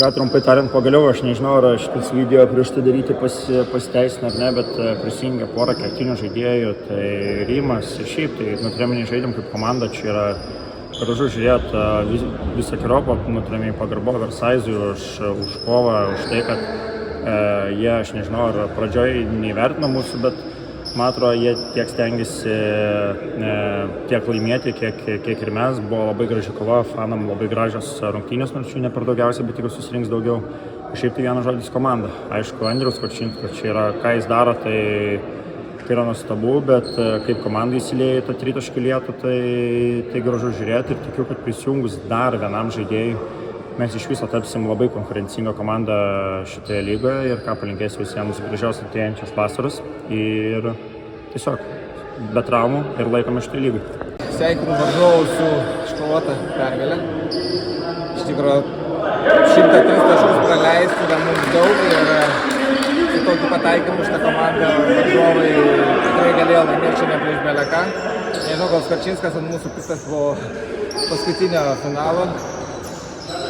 ką trumpai tariant, pagaliau aš nežinau, ar šitas video prieš tai daryti pasiteisina ar ne, bet prisijungė porą kertinių žaidėjų, tai Rimas ir šiaip, tai turiuomenį žaidėm kaip komanda, čia yra gražu žiūrėti visą keropą, turiuomenį pagarbą Versaizui už kovą, už tai, kad jie, aš nežinau, ar pradžioj neįvertino mūsų, bet man atrodo, jie tiek stengiasi tiek laimėti, kiek ir mes. Buvo labai graži kova, fanam labai gražios rungtynės, nors jų ne per daugiausiai, bet tik susirinks daugiau. Šiaip tai vienas žodis komanda. Aišku, Andrius Korčinskas čia yra, ką jis daro, tai yra nuostabu, bet kaip komanda įsilieja į tą tritaškį lietų, tai gražu žiūrėti ir tikiu, kad prisijungus dar vienam žaidėjui, mes iš viso tapsim labai konkurencinga komanda šitoje lygoje ir ką palinkėsiu visiems gražios atėjančios vasaros ir tiesiog be traumų ir laikome šitoje lygoje. Sveikinu varžovus su iškovota pergalė. Iš tikrųjų, 103 taškus praleisti yra mums daug ir su tokiu pataikymu šitą komandą varžovai tikrai galėjo laimėti šiandien prieš beleką. Nežinau, gal Skarčinskas ant mūsų piktas po paskutinio finalo.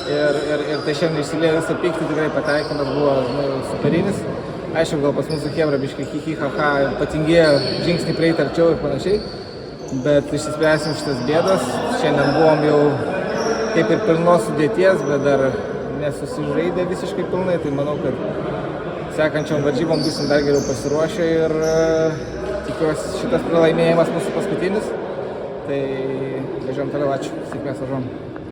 Ir tai šiandien išsiliejo visą pyktį, tikrai pataikymas buvo superinis. Aišku, gal pas mūsų chebra biškai hi-hi-ha-ha patingėjo žingsnį prieiti arčiau ir panašiai. Bet išsispręsim šitas bėdas. Šiandien buvom jau kaip ir pilnos sudėties, bet dar nesusižaidė visiškai pilnai. Tai manau, kad sekančiom varžybom būsim dar geriau pasiruošę ir tikiuosi šitas pralaimėjimas mūsų paskutinis. Tai važiuojam toliau, ačiū, sėkmės varžom.